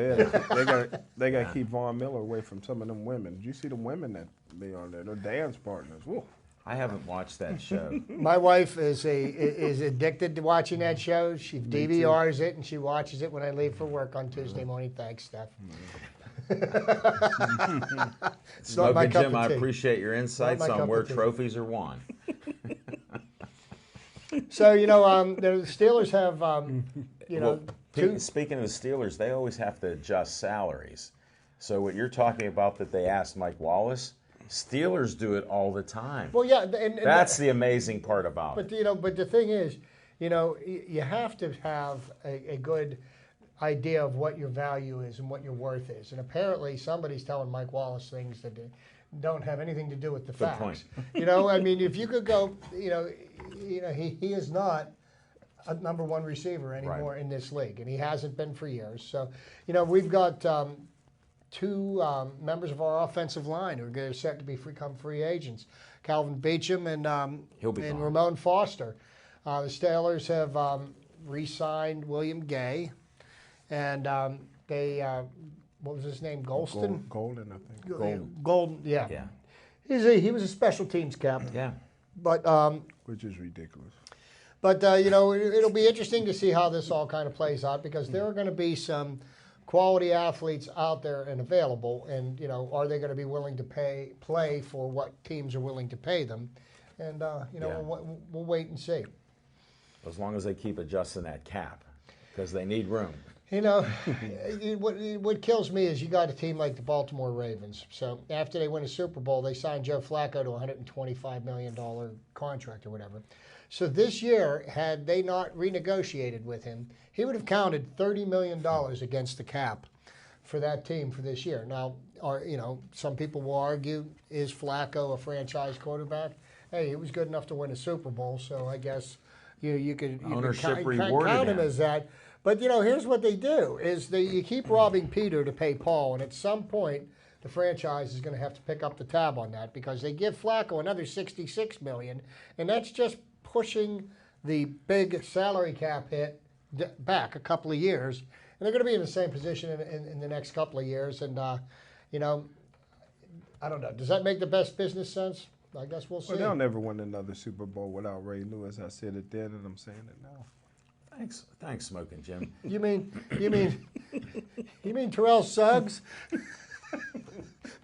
they got to keep Vaughn Miller away from some of them women. Did you see the women that be on there? They're dance partners. Woo. I haven't watched that show. My wife is addicted to watching that show. She DVRs it and she watches it when I leave for work on Tuesday morning. Thanks, Steph. It's not my Smoking cup Jim, I of tea. appreciate your insights my cup on of where tea. trophies are won. So you know, the Steelers have you know Well, speaking of the Steelers, they always have to adjust salaries. So what you're talking about that they asked Mike Wallace, Steelers do it all the time. well, yeah, and That's the amazing part about it. But you know, but the thing is, you know, you have to have a good idea of what your value is and what your worth is. And apparently, somebody's telling Mike Wallace things that don't have anything to do with the facts. point. You know, I mean, if you could go, you know, he is not a number one receiver anymore in this league, and he hasn't been for years. So, you know, we've got two members of our offensive line who are set to become free agents: Calvin Beecham and He'll be gone. Ramon Foster. The Steelers have re-signed William Gay, and they what was his name? Golston. Golden, I think. Golden. Yeah. Yeah. He was a special teams captain. Yeah. But Which is ridiculous. you know, it'll be interesting to see how this all kind of plays out, because there are going to be some quality athletes out there and available, and you know, are they going to be willing to play for what teams are willing to pay them? And you know, Yeah. we'll wait and see. As long as they keep adjusting that cap, because they need room. You know, what kills me is you got a team like the Baltimore Ravens. So after they win a Super Bowl, they signed Joe Flacco to a $125 million contract or whatever. So this year, had they not renegotiated with him, he would have counted $30 million against the cap for that team for this year. Now, some people will argue, is Flacco a franchise quarterback? Hey, he was good enough to win a Super Bowl, so I guess you could Ownership count rewarded him him. as that. But here's what they do: is you keep robbing Peter to pay Paul, and at some point, the franchise is going to have to pick up the tab on that because they give Flacco another $66 million, and that's just pushing the big salary cap hit back a couple of years, and they're going to be in the same position in the next couple of years. And I don't know. Does that make the best business sense? I guess we'll see. Well, they'll never win another Super Bowl without Ray Lewis. I said it then, and I'm saying it now. Thanks, Smoking Jim. You mean Terrell Suggs?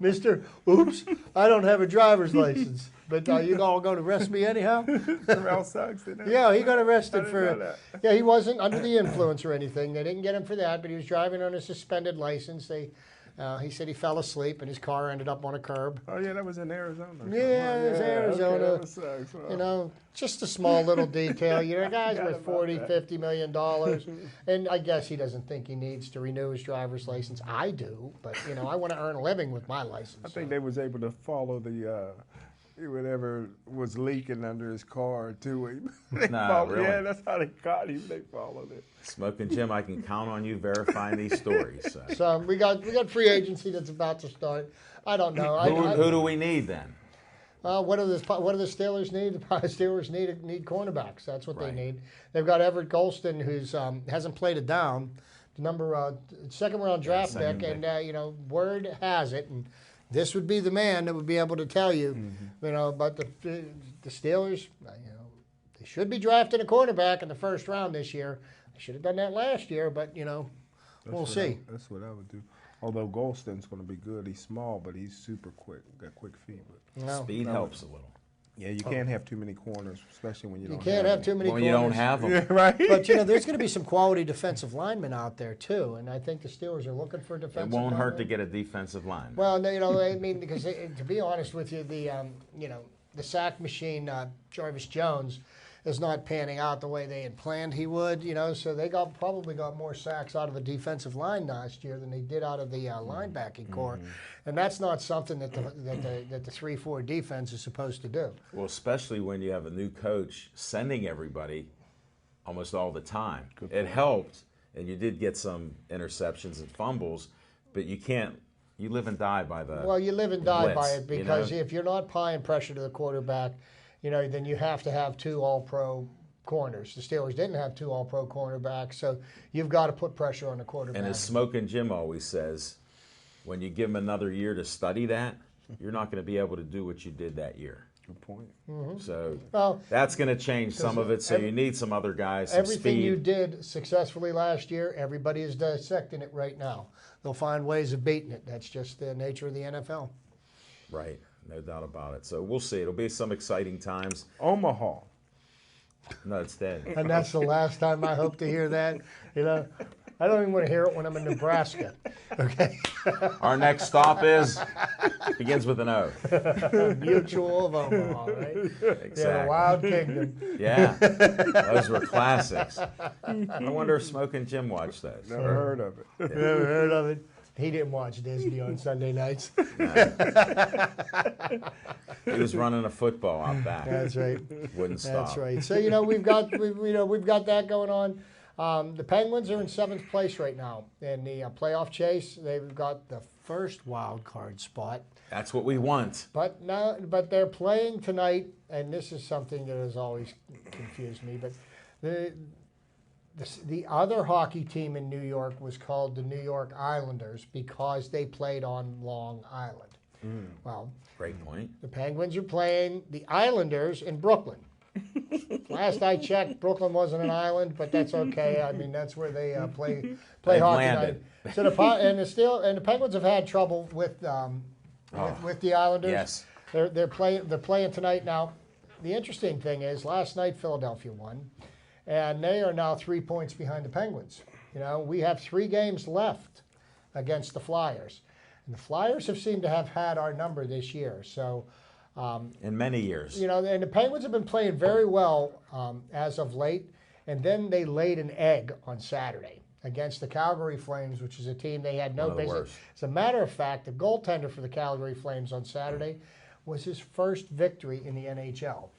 Mr. Oops, I don't have a driver's license. But are you all going to arrest me anyhow? Terrell Suggs, didn't he? Yeah, he got I arrested didn't for. know that. Yeah, he wasn't under the influence or anything. They didn't get him for that, but he was driving on a suspended license. He said he fell asleep and his car ended up on a curb. Oh, yeah, that was in Arizona. Yeah, it was Arizona. Okay, that was Suggs. Well, Just a small little detail. Guys Forgot with about $40, that. $50 million. And I guess he doesn't think he needs to renew his driver's license. I do, but, I want to earn a living with my license. I think they was able to follow the whatever was leaking under his car to him. Really? Yeah, that's how they caught him. They followed it. Smoking Jim, I can count on you verifying these stories. So we got free agency that's about to start. I don't know. Who do we need then? What do the Steelers need? The Steelers need cornerbacks. That's what Right. they need. They've got Everett Golston, who's hasn't played it down, the second round draft second pick, pick. and word has it, and this would be the man that would be able to tell you, But the Steelers, they should be drafting a cornerback in the first round this year. They should have done that last year, but we'll see. That's what I would do. Although Golston's going to be good. He's small, but he's super quick. Got quick feet. But No. Speed helps a little. yeah, you can't have too many corners, especially when you You don't can't have too many When corners. you don't have them. Yeah, right. But there's going to be some quality defensive linemen out there too, and I think the Steelers are looking for It defensive. won't hurt to linemen. get a defensive line. Well, because to be honest with you, the sack machine, Jarvis Jones, is not panning out the way they had planned he would. So they probably got more sacks out of the defensive line last year than they did out of the linebacking core, and that's not something that the 3-4 defense is supposed to do. Well, especially when you have a new coach sending everybody almost all the time. It helped, and you did get some interceptions and fumbles, but you live and die by the Well, you live and die blitz, by it because you know? if you're not applying pressure to the quarterback, then you have to have two All-Pro corners. The Steelers didn't have two All-Pro cornerbacks, so you've got to put pressure on the quarterback. And as Smoking Jim always says, when you give him another year to study that, you're not going to be able to do what you did that year. Good point. So Well, that's going to change some of it. So you need some other guys, some everything speed. you did successfully last year, everybody is dissecting it right now. They'll find ways of beating it. That's just the nature of the NFL. Right, no doubt about it. So we'll see. It'll be some exciting times. Omaha. No, it's dead. And that's the last time I hope to hear that. I don't even want to hear it when I'm in Nebraska. Okay. Our next stop begins with an O. Mutual of Omaha, right? Yeah, Exactly. Wild Kingdom. Yeah, those were classics. I wonder if Smoking Jim watched those. Never heard of it. Never heard of it. He didn't watch Disney on Sunday nights. He was running a football out back. That's right. Wouldn't stop. That's right. So we've got that going on. The Penguins are in 7th place right now in the playoff chase. They've got the first wild card spot, That's what we want. but they're playing tonight, and this is something that has always confused me. But the other hockey team in New York was called the New York Islanders because they played on Long Island. Well, Great point. the Penguins are playing the Islanders in Brooklyn. Last I checked, Brooklyn wasn't an island, but that's okay. I mean, that's where they play They've hockey landed. night. So the Penguins have had trouble with the Islanders. Yes. They're playing tonight now. The interesting thing is, last night Philadelphia won, and they are now 3 points behind the Penguins. We have 3 games left against the Flyers, and the Flyers have seemed to have had our number this year. So. In many years. And the Penguins have been playing very well as of late, and then they laid an egg on Saturday. against the Calgary Flames, which is a team they had no One of the business. worst. As a matter of fact, the goaltender for the Calgary Flames on Saturday was his first victory in the NHL.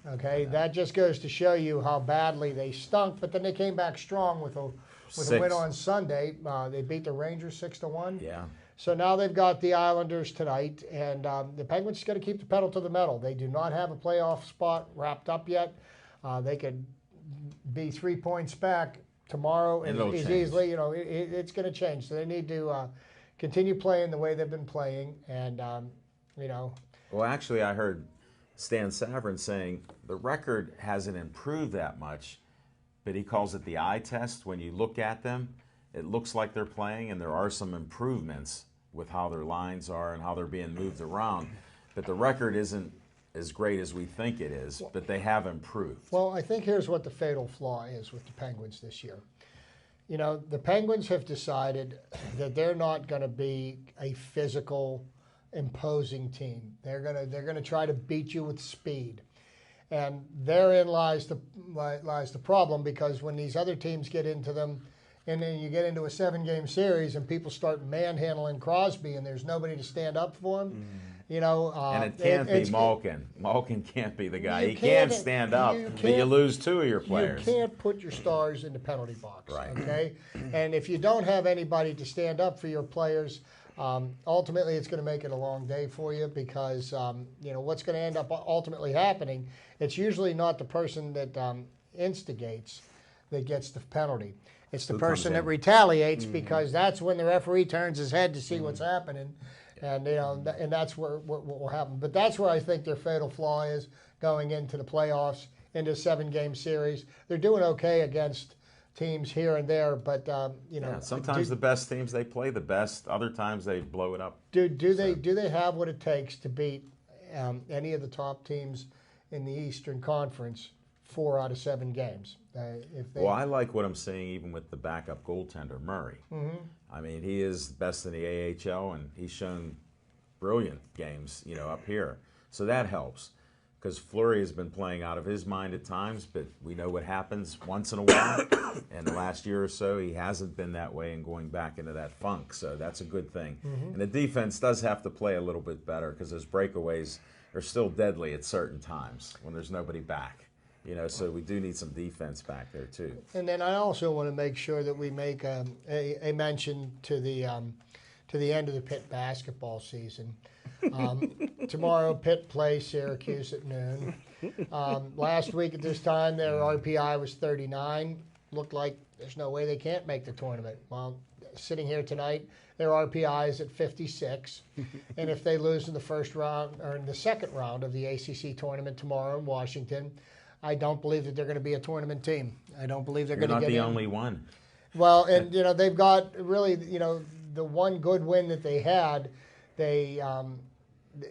Okay, that just goes to show you how badly they stunk. But then they came back strong with a Six. win on Sunday. They beat the Rangers 6-1. Yeah. So now they've got the Islanders tonight, and the Penguins just got to keep the pedal to the metal. They do not have a playoff spot wrapped up yet. They could be 3 points back tomorrow, and It'll as change. easily, it's going to change. So they need to continue playing the way they've been playing, and Well, actually, I heard Stan Savran saying the record hasn't improved that much, but he calls it the eye test. When you look at them, it looks like they're playing, and there are some improvements with how their lines are and how they're being moved around. But the record isn't as great as we think it is, but they have improved. Well, I think here's what the fatal flaw is with the Penguins this year. The Penguins have decided that they're not going to be a physical, imposing team. They're gonna try to beat you with speed, and therein lies the problem, because when these other teams get into them, and then you get into a 7-game series and people start manhandling Crosby, and there's nobody to stand up for him. And it can't be Malkin. Malkin can't be the guy. He can stand up, but you lose 2 of your players. You can't put your stars in the penalty box, Right. okay? And if you don't have anybody to stand up for your players, ultimately it's going to make it a long day for you, because what's going to end up ultimately happening, it's usually not the person that instigates that gets the penalty. It's the Who comes person that in. retaliates, because that's when the referee turns his head to see what's happening, and and that's what will happen. But that's where I think their fatal flaw is going into the playoffs, into a 7-game series. They're doing okay against teams here and there, but Sometimes the best teams, they play the best. Other times they blow it up. do they have what it takes to beat any of the top teams in the Eastern Conference 4 out of 7 games? Well, I like what I'm seeing even with the backup goaltender, Murray. Mm-hmm. I mean, he is best in the AHL, and he's shown brilliant games, up here. So that helps, because Fleury has been playing out of his mind at times, but we know what happens once in a while. And the last year or so, he hasn't been that way and going back into that funk. So that's a good thing. Mm-hmm. And the defense does have to play a little bit better, because those breakaways are still deadly at certain times when there's nobody back. So we do need some defense back there too. And then I also want to make sure that we make a mention to the end of the Pitt basketball season. Tomorrow, Pitt plays Syracuse at noon. Last week at this time, their RPI was 39. Looked like there's no way they can't make the tournament. Well, sitting here tonight, their RPI is at 56. And if they lose in the first round or in the second round of the ACC tournament tomorrow in Washington, I don't believe that they're going to be a tournament team. I don't believe they're You're going to not get the in. only one. Well, and they've got really the one good win that they had, they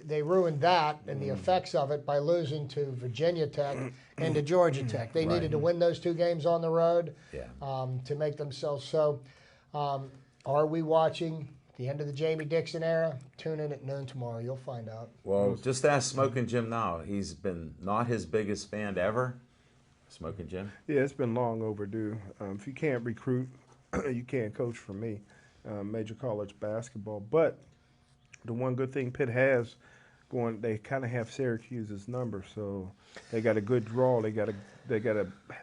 ruined that and the effects of it by losing to Virginia Tech and to Georgia Tech. They needed to win those 2 games on the road to make themselves so. Are we watching the end of the Jamie Dixon era? Tune in at noon tomorrow. You'll find out. Well, just ask Smoking Jim now. He's been not his biggest fan ever. Smoking Jim? Yeah, it's been long overdue. If you can't recruit, you can't coach for me, major college basketball. But the one good thing Pitt has going, they kind of have Syracuse's number, so they got a good draw. They got a.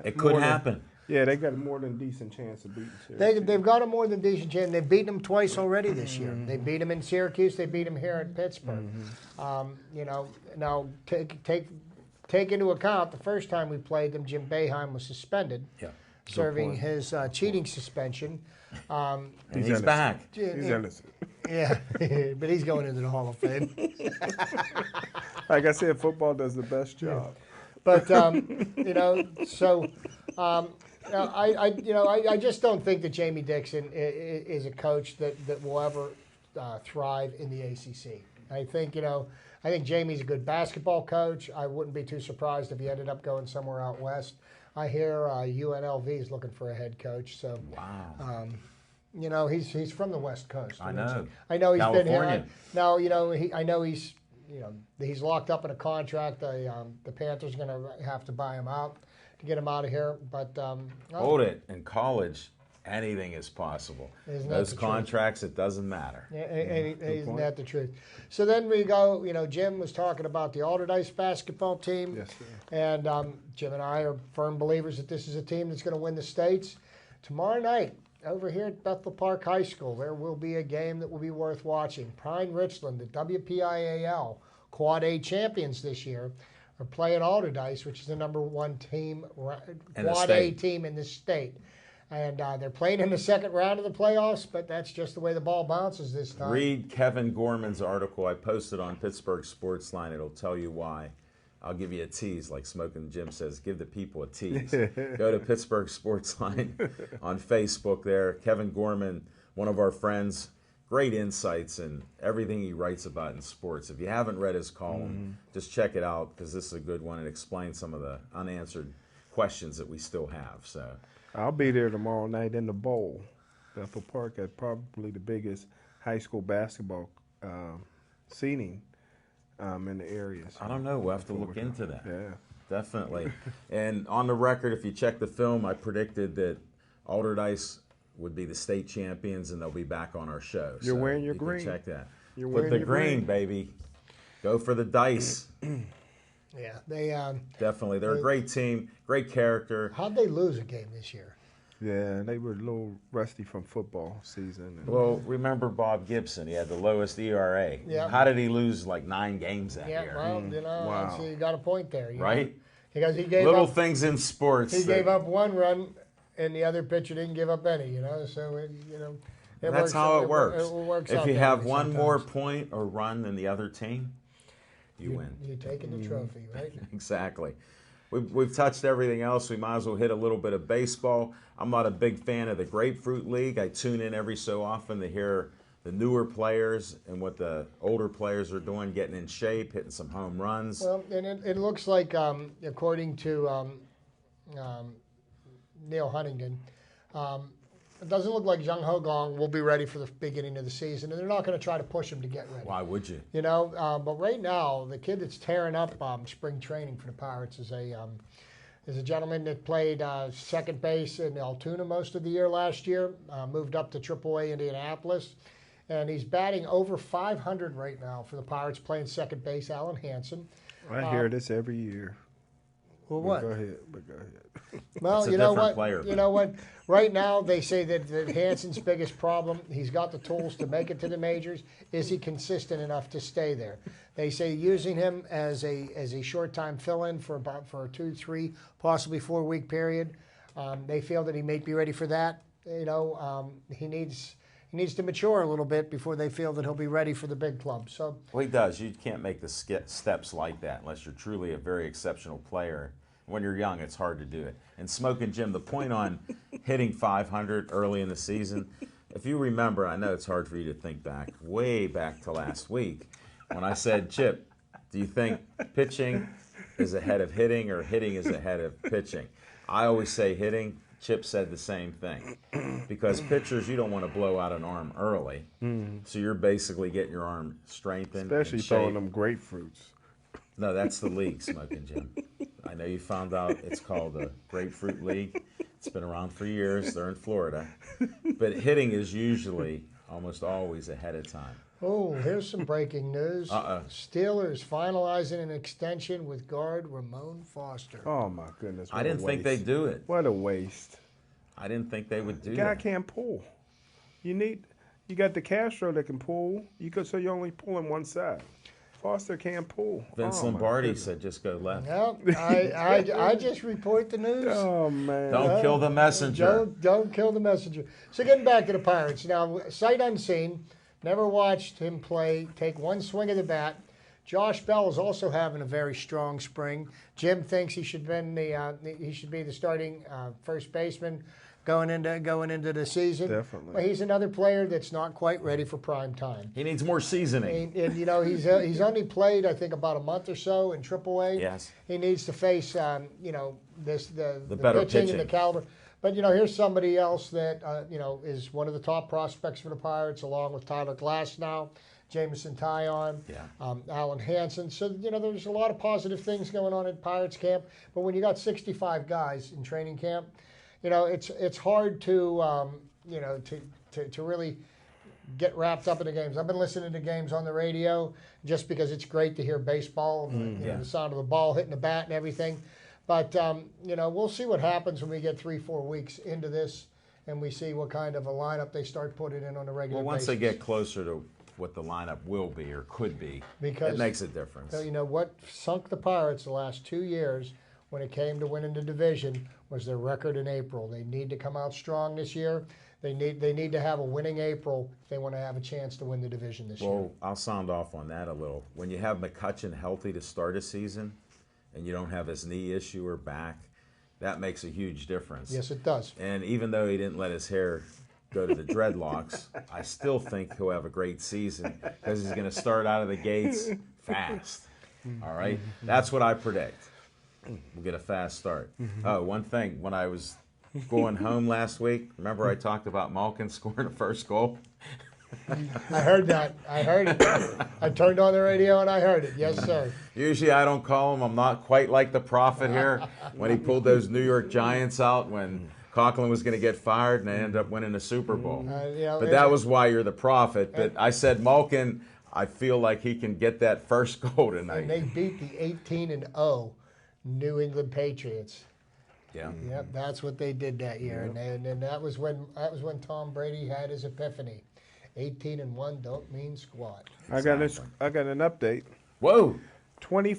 It could happen. Yeah, they got a more than decent chance of beating Syracuse. They've got a more than decent chance. They've beaten them twice already this year. They beat them in Syracuse. They beat them here in Pittsburgh. Now take into account the first time we played them, Jim Boeheim was suspended, serving his cheating suspension. And he's back. He's innocent. Yeah, but he's going into the Hall of Fame. Like I said, football does the best job. But I just don't think that Jamie Dixon is a coach that will ever thrive in the ACC. I think Jamie's a good basketball coach. I wouldn't be too surprised if he ended up going somewhere out west. I hear UNLV is looking for a head coach. So Wow. he's from the West Coast. I know. I know he's been here. California. Now I know he's he's locked up in a contract. The Panthers are going to have to buy him out to get him out of here. But Hold it. In college, Anything is possible. Isn't that Those the truth? contracts, it doesn't matter. Isn't that the truth? So then we go, Jim was talking about the Alderdice basketball team. Yes, sir. And Jim and I are firm believers that this is a team that's going to win the States. Tomorrow night, over here at Bethel Park High School, there will be a game that will be worth watching. Pine Richland, the WPIAL Quad A champions this year, are playing Alderdice, which is the number one team, Quad A team in the state. And they're playing in the second round of the playoffs, but that's just the way the ball bounces this time. Read Kevin Gorman's article I posted on Pittsburgh Sportsline. It'll tell you why. I'll give you a tease, like Smoking Jim says. Give the people a tease. Go to Pittsburgh Sportsline on Facebook there. Kevin Gorman, one of our friends, great insights and everything he writes about in sports. If you haven't read his column, just check it out because this is a good one. It explains some of the unanswered questions that we still have. So. I'll be there tomorrow night in the bowl. Bethel Park at probably the biggest high school basketball seating in the area. So I don't know. We'll have to look into that. Yeah. Definitely. And on the record, if you check the film, I predicted that Alderdice would be the state champions and they'll be back on our show. You're wearing your you can green. Check that. You're Put wearing the your green, green. baby. Go for the dice. Yeah, they. Definitely. They're a great team, great character. How'd they lose a game this year? Yeah, they were a little rusty from football season. Well, remember Bob Gibson? He had the lowest ERA. Yeah. How did he lose like 9 games that Yeah, year? well, Wow. so you got a point there, Right? Because he gave Little up. things in sports. He that- gave up one run, and the other pitcher didn't give up any. So it That's works, how it works. It works If out you that have way one more sometimes. point or run than the other team, you win. You're taking the trophy, right? Exactly. We've touched everything else. We might as well hit a little bit of baseball. I'm not a big fan of the Grapefruit League. I tune in every so often to hear the newer players and what the older players are doing, getting in shape, hitting some home runs. Well, and it looks like, according to Neil Huntington, it doesn't look like Jung Ho Gong will be ready for the beginning of the season, and they're not going to try to push him to get ready. Why would you? But right now, the kid that's tearing up spring training for the Pirates is a gentleman that played second base in Altoona most of the year last year, moved up to AAA Indianapolis, and he's batting over 500 right now for the Pirates, playing second base, Alan Hansen. I hear this every year. Well, But what? Go ahead. Well, It's a you know different what? player. You know what? Right now, they say that Hansen's biggest problem, he's got the tools to make it to the majors. Is he consistent enough to stay there? They say using him as a short-time fill-in for a 2, 3, possibly 4-week period. They feel that he may be ready for that. He needs to mature a little bit before they feel that he'll be ready for the big club. So Well, he does. You can't make the steps like that unless you're truly a very exceptional player. When you're young, it's hard to do it. And Smoking Jim, the point on hitting 500 early in the season, if you remember, I know it's hard for you to think back, way back to last week, when I said, Chip, do you think pitching is ahead of hitting or hitting is ahead of pitching? I always say hitting. Chip said the same thing. Because pitchers, you don't want to blow out an arm early. So you're basically getting your arm strengthened. Especially and throwing shaped. them grapefruits. No, that's the league, Smoking Jim. I know you found out it's called the Grapefruit League. It's been around for years. They're in Florida. But hitting is usually almost always ahead of time. Oh, here's some breaking news. Uh-oh. Steelers finalizing an extension with guard Ramon Foster. Oh my goodness! I didn't think they'd do it. What a waste! I didn't think they would do The guy that. can't pull. You got the Castro that can pull. So you're only pulling one side. Foster can't pull. Vince Oh, my Lombardi goodness. said just go left. Well, I just report the news. Oh man! Don't kill the messenger. Don't kill the messenger. So getting back to the Pirates now, sight unseen. Never watched him play. Take one swing of the bat. Josh Bell is also having a very strong spring. Jim thinks he should be the starting first baseman going into the season. Definitely. But he's another player that's not quite ready for prime time. He needs more seasoning. And he's only played I think about a month or so in AAA. Yes. He needs to face the better pitching and the pitching. caliber. But here's somebody else that is one of the top prospects for the Pirates, along with Tyler Glasnow, Jameson Taillon, Alan Hansen. So there's a lot of positive things going on at Pirates camp. But when you got 65 guys in training camp, it's hard to to really get wrapped up in the games. I've been listening to games on the radio just because it's great to hear baseball and the sound of the ball hitting the bat and everything. But we'll see what happens when we get 3-4 weeks into this and we see what kind of a lineup they start putting in on a regular Well, once basis. they get closer to what the lineup will be or could be, Because it makes a difference. what sunk the Pirates the last 2 years when it came to winning the division was their record in April. They need to come out strong this year. They need to have a winning April if they want to have a chance to win the division this year. Well, I'll sound off on that a little. When you have McCutchen healthy to start a season and you don't have his knee issue or back, that makes a huge difference. Yes, it does. And even though he didn't let his hair go to the dreadlocks, I still think he'll have a great season because he's going to start out of the gates fast. All right? That's what I predict. We'll get a fast start. Oh, one thing. When I was going home last week, remember I talked about Malkin scoring the first goal? I heard that. I heard it. I turned on the radio and I heard it. Yes, sir. Usually I don't call him. I'm not quite like the prophet here. When he pulled those New York Giants out when Conklin was going to get fired and they ended up winning the Super Bowl. But that was why you're the prophet. But I said Malkin, I feel like he can get that first goal tonight. And they beat the 18-0 New England Patriots. Yeah. Yep, that's what they did that year, and that was when Tom Brady had his epiphany. 18-1 don't mean squat. I got an update. Whoa.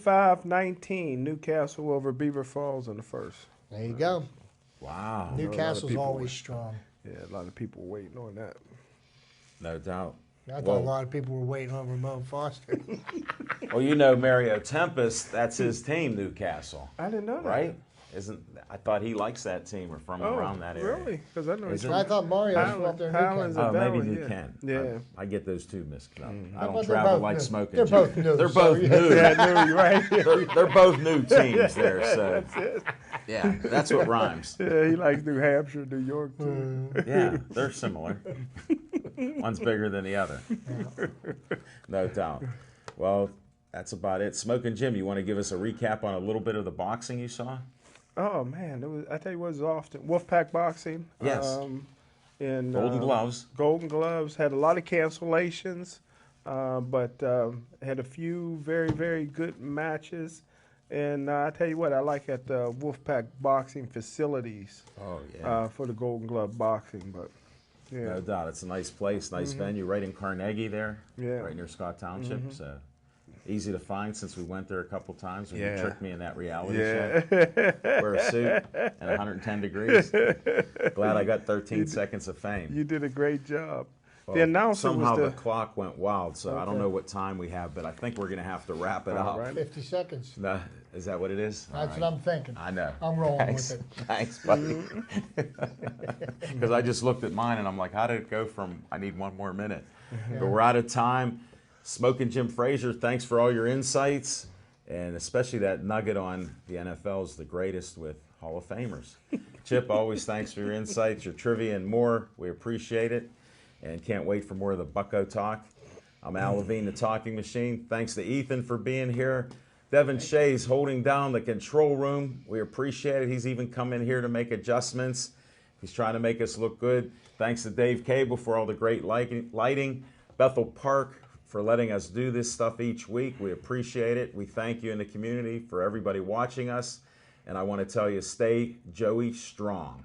25-19, Newcastle over Beaver Falls in the first. There you go. Wow. Newcastle's always strong. Yeah, a lot of people were waiting on that. No doubt. I thought a lot of people were waiting on Ramon Foster. Well, you know Mario Tempest, that's his team, Newcastle. I didn't know that. Right? I thought he likes that team or from around that area. Really? Because I know he's Isn't I thought Mario was from up there in Highlands Newcastle. and Oh, maybe Valley, you can. Yeah. I get those two mixed up. I But don't they're travel both like new. smoking. They're both new, They're so both yeah. new. Yeah, no, you're right. They're both new teams there. So yeah, that's what rhymes. Yeah, he likes New Hampshire, New York, too. Yeah, they're similar. One's bigger than the other. No doubt. Well, that's about it. Smoking Jim, you want to give us a recap on a little bit of the boxing you saw? Oh, man. I tell you what, it was often. Wolfpack Boxing. Yes. And, Golden Gloves. Golden Gloves. Had a lot of cancellations, but had a few very, very good matches. And I tell you what, I like at the Wolfpack Boxing facilities Oh, yeah. for the Golden Glove Boxing. But, yeah. No doubt. It's a nice place, nice venue, right in Carnegie there, Yeah. right near Scott Township. So easy to find since we went there a couple times when you Yeah. tricked me in that reality Yeah. show. Wear a suit and 110 degrees. Glad I got 13 seconds of fame. You did a great job. Well, The announcer somehow was the clock went wild, so I don't know what time we have, but I think we're going to have to wrap it up. right. 50 seconds. No, is that what it is? All That's right. what I'm thinking. I know. I'm rolling Thanks. with it. Thanks, buddy. Because I just looked at mine and I'm like, how did it go from I need one more minute? But we're out of time. Smoking Jim Frazier, thanks for all your insights, and especially that nugget on the NFL is the greatest with Hall of Famers. Chip, always thanks for your insights, your trivia, and more. We appreciate it, and can't wait for more of the Bucko Talk. I'm Al Levine, the Talking Machine. Thanks to Ethan for being here. Devin Shea's holding down the control room. We appreciate it. He's even come in here to make adjustments. He's trying to make us look good. Thanks to Dave Cable for all the great lighting. Bethel Park for letting us do this stuff each week. We appreciate it. We thank you in the community for everybody watching us. And I want to tell you, stay Joey strong.